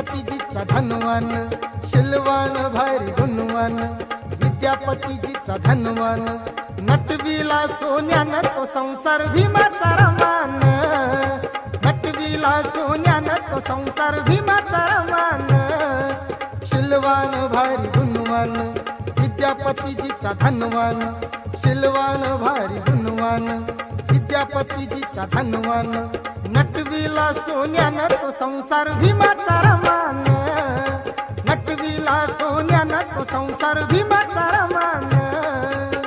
विद्यापतीजीचा धनवान, शिलवान भारी गुणवान, विद्यापतीजीचा धनवान, नटविला सोन्यानं तो संसार भीमाचा रमान, नटविला सोन्यानं तो संसार भीमाचा रमान, शिलवान भारी गुणवान, विद्यापतीजीचा धनवान, शिलवान भारी गुणवान, विद्यापतीजीचा धनवान, नटविला सोन्यानं तो संसार भीमाचा रमान, नटविला सोन्यानं तो संसार भीमाचा रमान।